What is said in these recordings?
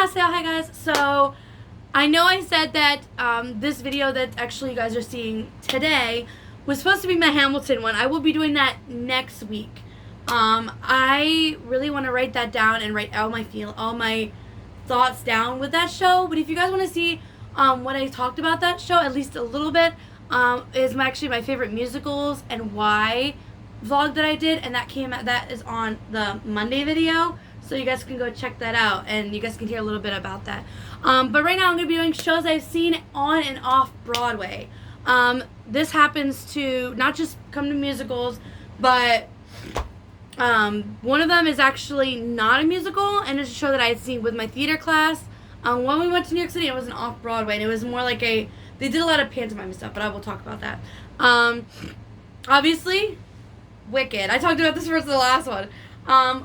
Hi guys. So I know I said that this video that actually you guys are seeing today was supposed to be my Hamilton one. I will be doing that next week. I really want to write that down and write all my thoughts down with that show. But if you guys want to see what I talked about that show, at least a little bit, is actually my favorite musicals and why vlog that I did, and that is on the Monday video. So you guys can go check that out, and you guys can hear a little bit about that. But right now I'm going to be doing shows I've seen on and off Broadway. This happens to not just come to musicals, but one of them is actually not a musical, and it's a show that I had seen with my theater class. When we went to New York City, it wasn't off Broadway, and it was more like they did a lot of pantomime stuff, but I will talk about that. Obviously, Wicked. I talked about this first the last one.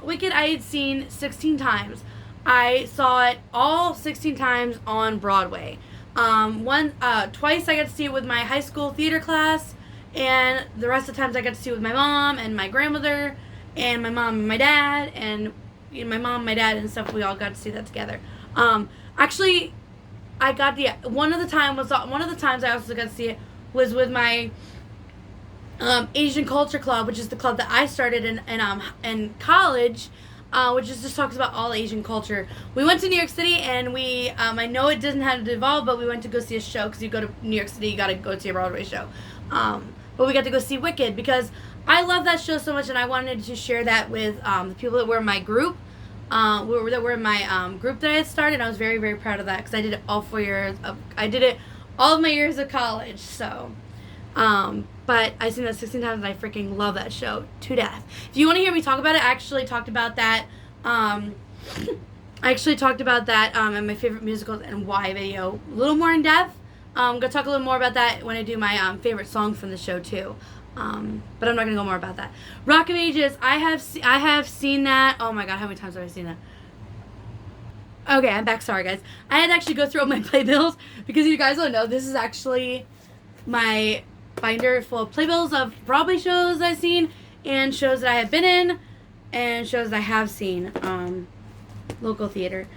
Wicked I had seen 16 times. I saw it all 16 times on Broadway. Twice I got to see it with my high school theater class, and the rest of the times I got to see it with my mom and my grandmother and my mom and my dad, and my mom, my dad, and stuff. We all got to see that together. Actually, I got one of the times I also got to see it was with my Asian Culture Club, which is the club that I started in college, which just talks about all Asian culture. We went to New York City, and we I know it doesn't have to evolve, but we went to go see a show, because you go to New York City, you got to go see a Broadway show. But we got to go see Wicked because I love that show so much, and I wanted to share that with the people that were in my group. That were in my group that I had started. I was very, very proud of that because I did it all 4 years. I did it all of my years of college. So, but I've seen that 16 times, and I freaking love that show to death. If you want to hear me talk about it, I actually talked about that. In my favorite musicals and why video, a little more in depth. I'm gonna talk a little more about that when I do my favorite song from the show too. But I'm not gonna go more about that. Rock of Ages, I have seen that. Oh my god, how many times have I seen that? Okay, I'm back. Sorry guys. I had to actually go through all my playbills because you guys don't know, this is actually my binder full of playbills of Broadway shows I've seen, and shows that I have been in, and shows I have seen, local theater.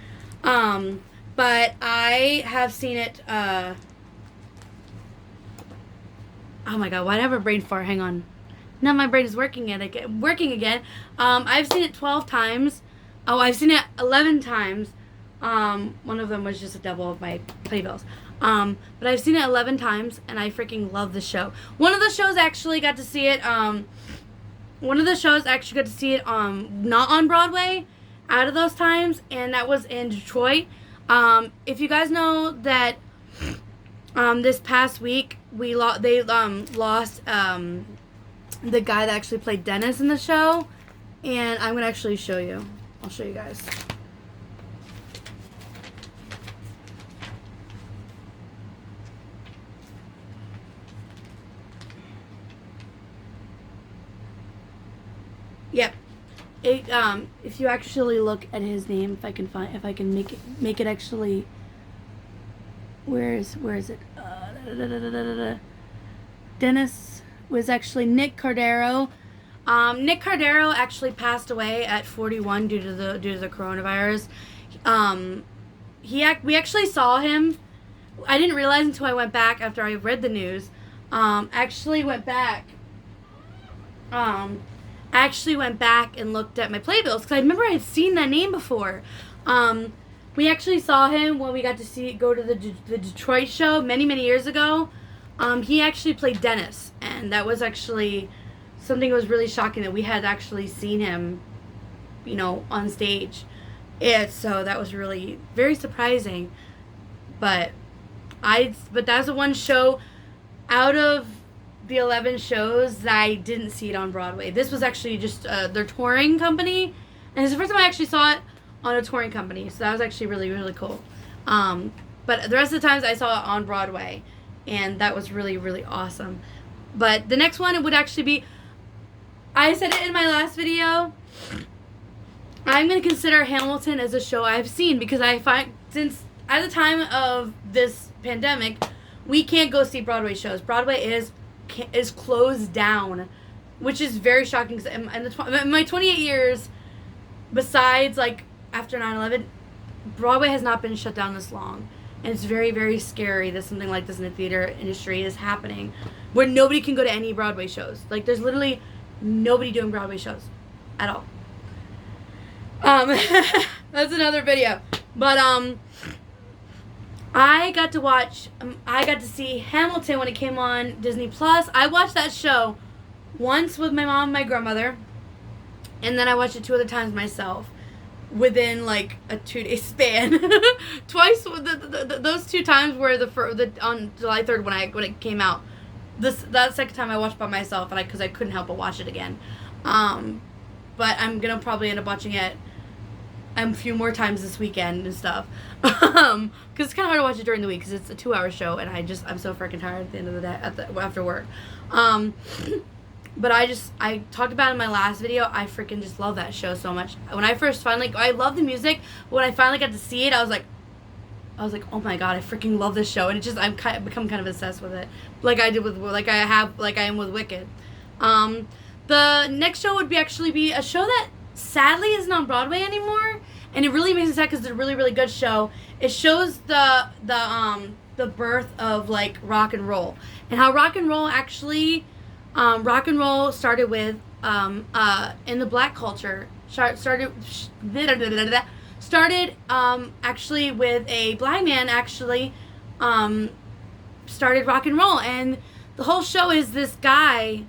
But I have seen it, oh my god, why do I have a brain fart? Hang on. Now my brain is working again. I've seen it 12 times. Oh, I've seen it 11 times. One of them was just a double of my playbills. But I've seen it 11 times, and I freaking love the show. One of the shows I actually got to see it, not on Broadway out of those times, and that was in Detroit. If you guys know that, this past week, they lost, the guy that actually played Dennis in the show, and I'm going to actually show you. I'll show you guys. Yep. If you actually look at his name, if I can make it actually, where is it? Dennis was actually Nick Cordero. Nick Cordero actually passed away at 41 due to the coronavirus. We actually saw him. I didn't realize until I went back after I read the news. I actually went back and looked at my playbills because I remember I had seen that name before. We actually saw him when we got to go to the Detroit show many, many years ago. He actually played Dennis, and that was actually something that was really shocking that we had actually seen him, on stage. So that was really very surprising. But that's the one show out of the 11 shows that I didn't see it on Broadway. This was actually just their touring company, and it's the first time I actually saw it on a touring company, so that was actually really, really cool. But the rest of the times I saw it on Broadway, and that was really, really awesome. But the next one would actually be, I said it in my last video, I'm going to consider Hamilton as a show I've seen, because I find, since at the time of this pandemic, we can't go see Broadway shows. Broadway is closed down, which is very shocking. Cause in my 28 years, besides like after 9/11, Broadway has not been shut down this long. And it's very, very scary that something like this in the theater industry is happening, where nobody can go to any Broadway shows. Like, there's literally nobody doing Broadway shows at all. That's another video. But, I got to see Hamilton when it came on Disney Plus. I watched that show once with my mom and my grandmother, and then I watched it 2 other times myself within like a 2-day span. Twice, those 2 times were on July 3rd when it came out. That second time I watched by myself, and because I couldn't help but watch it again. But I'm gonna probably end up watching it a few more times this weekend and stuff. Because it's kind of hard to watch it during the week because it's a 2-hour show, and I'm so freaking tired at the end of the day after work. But I talked about it in my last video. I freaking just love that show so much. When I first I love the music, but when I finally got to see it, I was like, oh my god, I freaking love this show, and I've become kind of obsessed with it, like I am with Wicked. The next show would be a show that sadly isn't on Broadway anymore, and it really makes me sad because it's a really, really good show. It shows the birth of like rock and roll, and how rock and roll actually. Rock and roll started with in the black culture. Started actually with a blind man actually started rock and roll, and the whole show is this guy.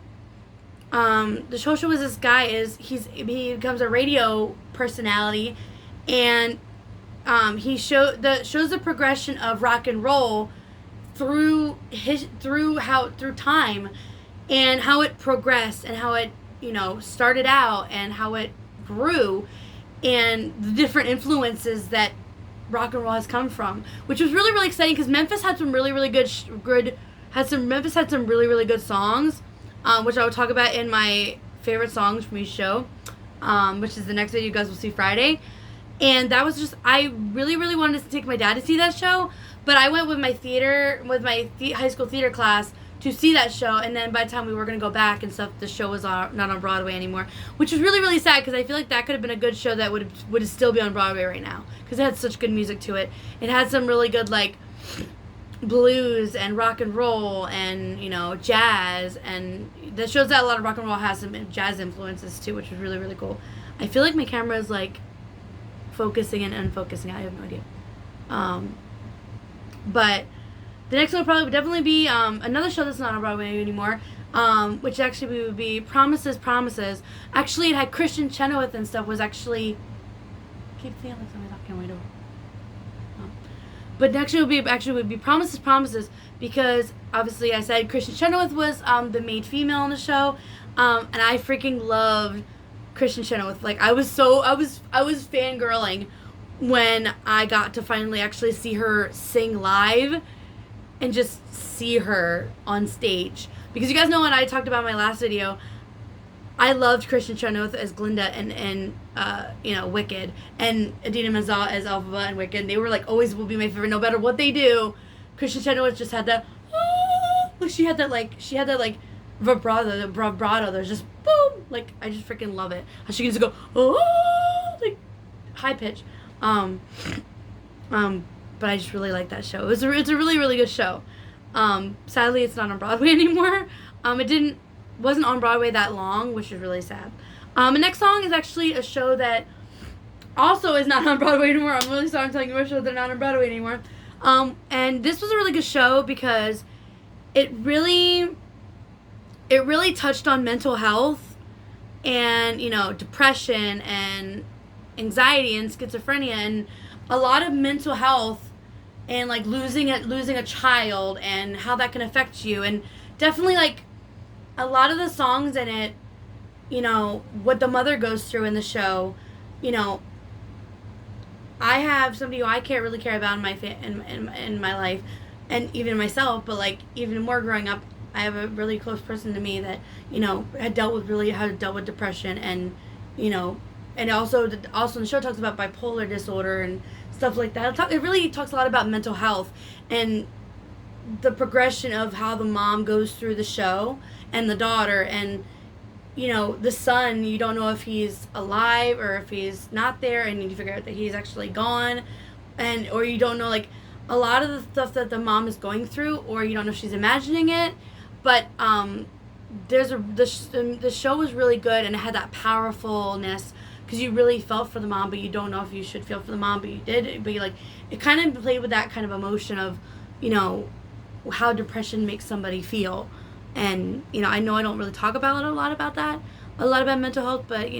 He becomes a radio personality, and he shows the progression of rock and roll through time. And how it progressed, and how it, started out, and how it grew, and the different influences that rock and roll has come from, which was really, really exciting because Memphis had some really, really good songs, which I will talk about in my favorite songs from each show, which is the next video you guys will see Friday. And that was just, I really, really wanted to take my dad to see that show, but I went with my high school theater class to see that show, and then by the time we were going to go back and stuff, the show was not on Broadway anymore, which was really, really sad because I feel like that could have been a good show that would still be on Broadway right now because it had such good music to it. It had some really good, like, blues and rock and roll and, jazz, and that shows that a lot of rock and roll has some jazz influences too, which was really, really cool. I feel like my camera is, like, focusing and unfocusing. I have no idea. But the next one would definitely be another show that's not on Broadway anymore, which actually would be Promises, Promises. Actually, it had Christian Chenoweth and stuff. Was actually keep the Alex on my talking window. But next would be Promises, Promises, because obviously I said Christian Chenoweth was the maid female in the show, and I freaking loved Christian Chenoweth. Like I was fangirling when I got to finally actually see her sing live. And just see her on stage. Because you guys know what I talked about in my last video. I loved Christian Chenoweth as Glinda and Wicked. And Idina Menzel as Elphaba and Wicked. They were like always will be my favorite no matter what they do. Christian Chenoweth just had that she had that vibrato. There's just boom. Like I just freaking love it. How she can just go like high pitch. But I just really like that show. It's a really, really good show. Sadly, it's not on Broadway anymore. It wasn't on Broadway that long, which is really sad. The next song is actually a show that also is not on Broadway anymore. I'm really sorry I'm telling you about shows that are not on Broadway anymore. And this was a really good show because it really touched on mental health and, depression and anxiety and schizophrenia and a lot of mental health and like losing a child and how that can affect you, and definitely like a lot of the songs in it, what the mother goes through in the show. I have somebody who I can't really care about in my life, and even myself, but like even more growing up, I have a really close person to me that had dealt with depression, and and also the show talks about bipolar disorder and stuff like that. It really talks a lot about mental health and the progression of how the mom goes through the show and the daughter, and the son, you don't know if he's alive or if he's not there, and you figure out that he's actually gone, or you don't know, like, a lot of the stuff that the mom is going through, or you don't know if she's imagining it, but the show was really good, and it had that powerfulness, because you really felt for the mom, but you don't know if you should feel for the mom, but you did, but it kind of played with that kind of emotion of, how depression makes somebody feel. And, I know I don't really talk about a lot about mental health, but,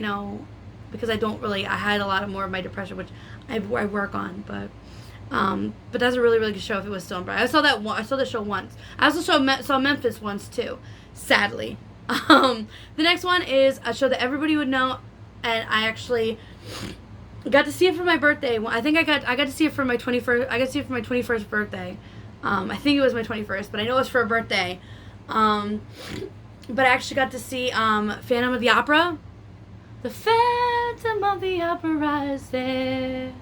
because I had a lot of more of my depression, which I work on, but that's a really, really good show if it was still on Broadway. I saw the show once. I also saw Memphis once, too, sadly. The next one is a show that everybody would know, and I actually got to see it for my birthday. I think I got to see it for my 21st, I got to see it for my 21st birthday. I think it was my 21st, but I know it was for a birthday. But I actually got to see Phantom of the Opera. The Phantom of the Opera is there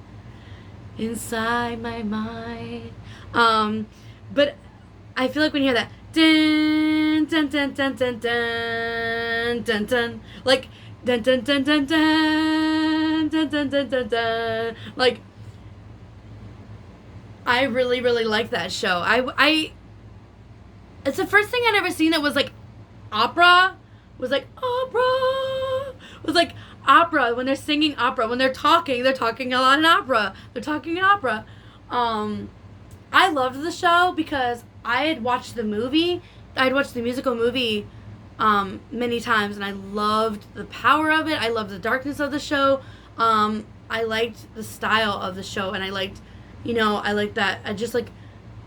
inside my mind. But I feel like when you hear that dun dun dun dun dun dun dun dun, like dun dun dun dun dun dun dun dun dun dun, like, I really, really like that show. It's the first thing I'd ever seen that was like opera. Was like opera when they're singing opera. When they're talking a lot in opera. I loved the show because I had watched the movie. I'd watched the musical movie many times, and I loved the power of it. I loved the darkness of the show. I liked the style of the show, and I liked that. I just like,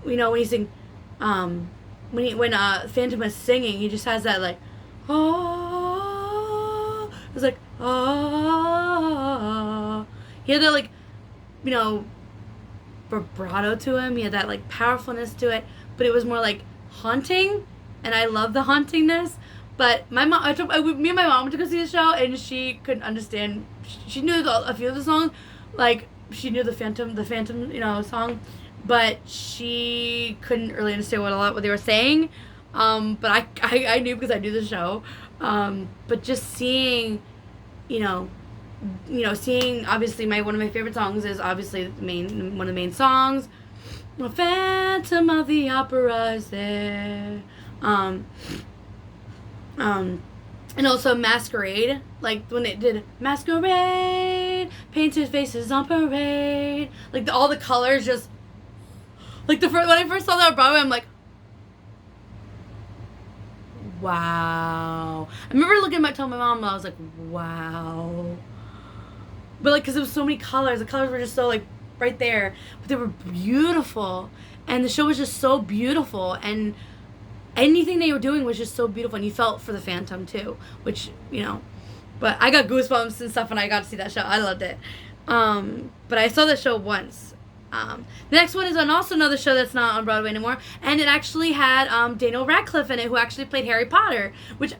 when you sing, when Phantom is singing, he just has that like, oh, it's like, oh, he had that like, vibrato to him. He had that like powerfulness to it, but it was more like haunting, and I love the hauntingness. But my mom, me and my mom went to go see the show, and she couldn't understand. She knew a few of the songs, like she knew the Phantom, song, but she couldn't really understand what they were saying. But I knew because I knew the show. But just seeing, seeing obviously one of my favorite songs is obviously one of the main songs. The Phantom of the Opera is there. And also Masquerade, like when they did Masquerade, painted faces on parade, like all the colors just, like when I first saw that on Broadway, I'm like, wow. I remember telling my mom, I was like, wow. But like, because there was so many colors, the colors were just so like right there, but they were beautiful, and the show was just so beautiful, and anything they were doing was just so beautiful, and you felt for the Phantom too, which, but I got goosebumps and stuff when I got to see that show. I loved it. But I saw the show once. The next one is also another show that's not on Broadway anymore, and it actually had Daniel Radcliffe in it, who actually played Harry Potter, which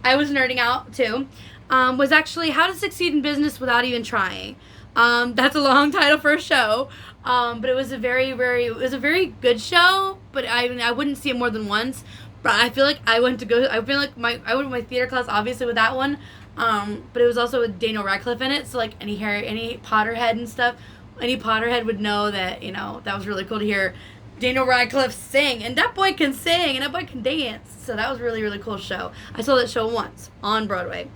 I was nerding out too. Was actually How to Succeed in Business Without Even Trying. That's a long title for a show. But it was a very good show, but I wouldn't see it more than once. But I feel like I went to my theater class, obviously, with that one. But it was also with Daniel Radcliffe in it, so like any Potterhead and stuff, any Potterhead would know that, that was really cool to hear Daniel Radcliffe sing, and that boy can sing, and that boy can dance, so that was a really, really cool show. I saw that show once on Broadway.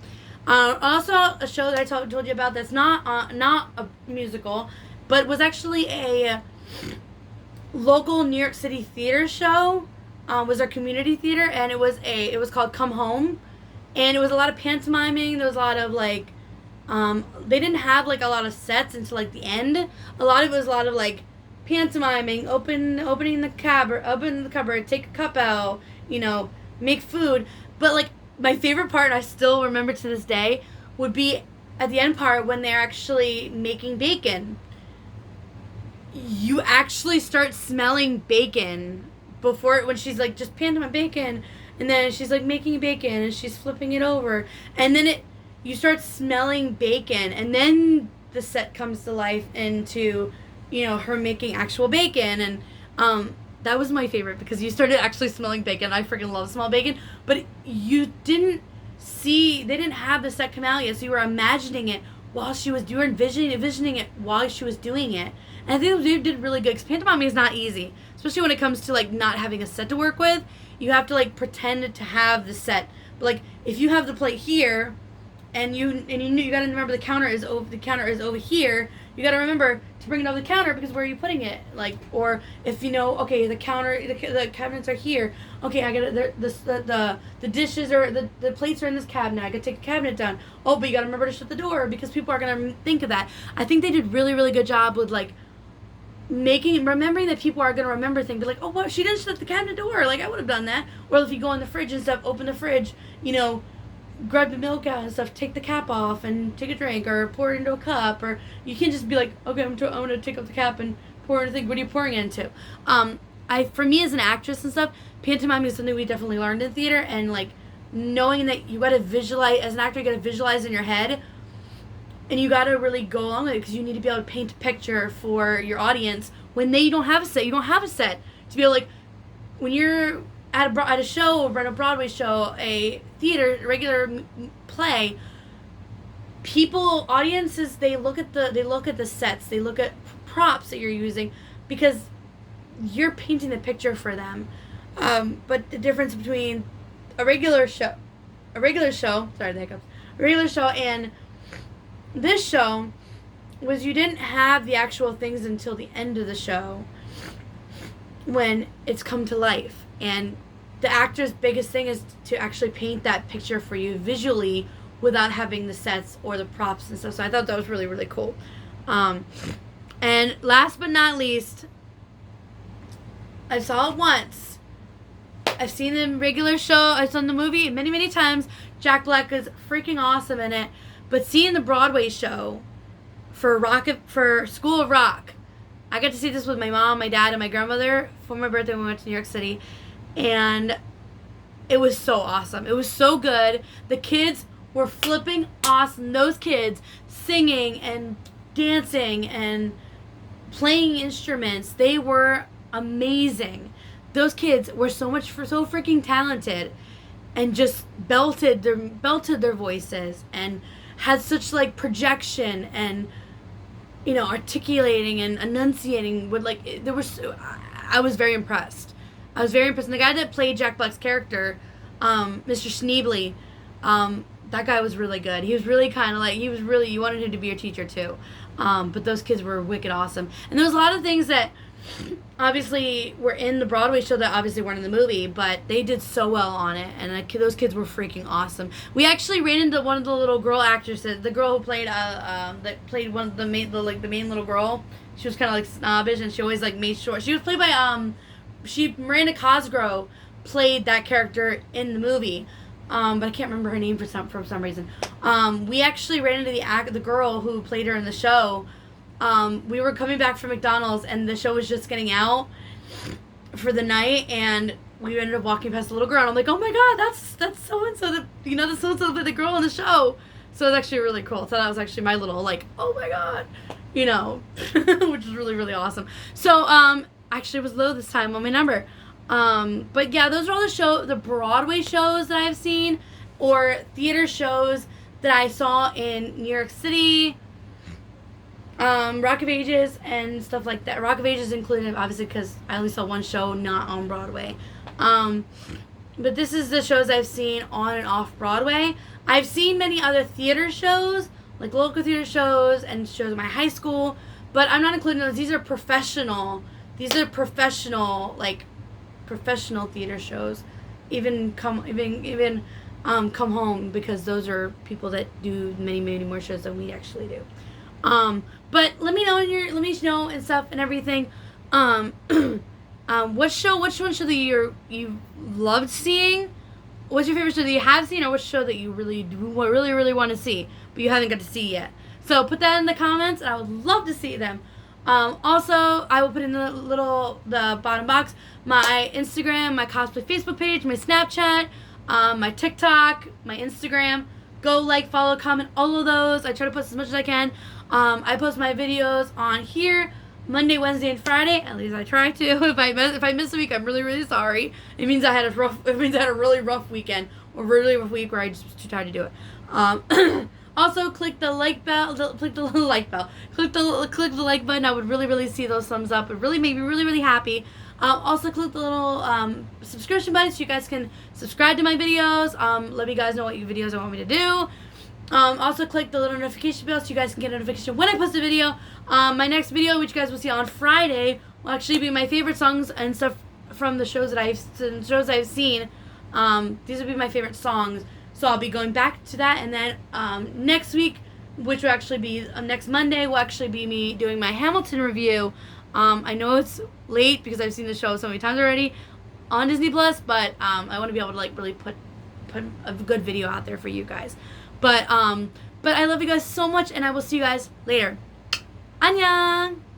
Also, a show that I told you about that's not a musical, but was actually a local New York City theater show. Was our community theater, and it was called Come Home, and it was a lot of pantomiming. There was a lot of like, they didn't have like a lot of sets until like the end. A lot of it was a lot of like pantomiming, opening the cupboard, take a cup out, make food. But like my favorite part, I still remember to this day, would be at the end part when they're actually making bacon. You actually start smelling bacon when she's like just pantomime bacon, and then she's like making bacon and she's flipping it over, and then you start smelling bacon, and then the set comes to life into her making actual bacon, and that was my favorite because you started actually smelling bacon. I freaking love smell bacon, but you didn't they didn't have the set come out yet, so you were imagining it while she was doing, envisioning it while she was doing it. And I think they did really good, because pantomime is not easy, especially when it comes to, like, not having a set to work with. You have to, like, pretend to have the set. But, like, if you have the plate here, and you gotta remember the counter is over here, you gotta remember to bring it over the counter, because where are you putting it? Like, or if you know, okay, the cabinets are here. Okay, I gotta the dishes or the plates are in this cabinet. I gotta take the cabinet down. Oh, but you gotta remember to shut the door, because people are gonna think of that. I think they did really, really good job with, like, remembering that people are gonna remember things. Be like, oh, well, she didn't shut the cabinet door. Like, I would have done that. Or if you go in the fridge and stuff, open the fridge, grab the milk out and stuff, take the cap off and take a drink, or pour it into a cup. Or you can't just be like, okay, I'm gonna take off the cap and pour anything. What are you pouring it into? For me as an actress and stuff, pantomime is something we definitely learned in theater, and, like, knowing that you gotta visualize, as an actor, you gotta visualize in your head, and you gotta really go along with it, because you need to be able to paint a picture for your audience when they don't have a set. You don't have a set to be able, like, when you're at a show, or at a Broadway show, a theater, regular play, audiences, they look at the sets, they look at props that you're using, because you're painting the picture for them. But the difference between a regular show, sorry, the hiccups, a regular show and this show was you didn't have the actual things until the end of the show, when it's come to life. And the actor's biggest thing is to actually paint that picture for you visually without having the sets or the props and stuff. So I thought that was really, really cool. And last but not least, I saw it once. I've seen the regular show. I've seen the movie many, many times. Jack Black is freaking awesome in it. But seeing the Broadway show for School of Rock, I got to see this with my mom, my dad, and my grandmother for my birthday when we went to New York City. And it was so awesome. It was so good. The kids were flipping awesome. Those kids singing and dancing and playing instruments. They were amazing. Those kids were so freaking talented, and just belted their voices, and had such, like, projection, and articulating and enunciating with, like, I was very impressed. And the guy that played Jack Black's character, Mr. Schneebly, that guy was really good. He was really kind of like, you wanted him to be your teacher too. But those kids were wicked awesome. And there was a lot of things that obviously were in the Broadway show that obviously weren't in the movie, but they did so well on it, and those kids were freaking awesome. We actually ran into one of the little girl actresses, the girl who played one of the main little girl. She was kind of, like, snobbish, and she always, like, made sure she was played by Miranda Cosgrove played that character in the movie. But I can't remember her name for some reason. We actually ran into the girl who played her in the show. We were coming back from McDonald's, and the show was just getting out for the night, and we ended up walking past the little girl, and I'm like, oh my god, that's so-and-so, that's so-and-so, the girl in the show. So it was actually really cool. So that was actually my little, like, oh my god, which is really, really awesome. So, actually it was low this time on my number. But yeah, those are all the Broadway shows that I've seen, or theater shows that I saw in New York City, Rock of Ages and stuff like that. Rock of Ages included, obviously, because I only saw one show not on Broadway. But this is the shows I've seen on and off Broadway. I've seen many other theater shows, like local theater shows and shows in my high school, but I'm not including those. These are professional, like, professional theater shows. Even come home, because those are people that do many, many more shows than we actually do. But let me know and stuff and everything. Which one show that you loved seeing? What's your favorite show that you have seen, or which show that you really want to see but you haven't got to see yet? So put that in the comments, and I would love to see them. Also, I will put in the bottom box my Instagram, my cosplay Facebook page, my Snapchat, my TikTok, my Instagram. Go like, follow, comment, all of those. I try to post as much as I can. I post my videos on here Monday, Wednesday, and Friday. At least I try to. If I miss a week, I'm really, really sorry. It means I had a really rough weekend really rough week where I just was too tired to do it. Also, click the like bell. Click the little like bell. Click the like button. I would really see those thumbs up. It really made me really happy. Also, click the little subscription button so you guys can subscribe to my videos. Let me guys know what videos I want me to do. Also, click the little notification bell so you guys can get a notification when I post a video. My next video, which you guys will see on Friday, will actually be my favorite songs and stuff from the shows that I've seen. These will be my favorite songs. So I'll be going back to that, and then next week, which will actually be next Monday, will actually be me doing my Hamilton review. I know it's late because I've seen the show so many times already on Disney Plus, but I want to be able to like really put a good video out there for you guys. But I love you guys so much, and I will see you guys later. Annyeong!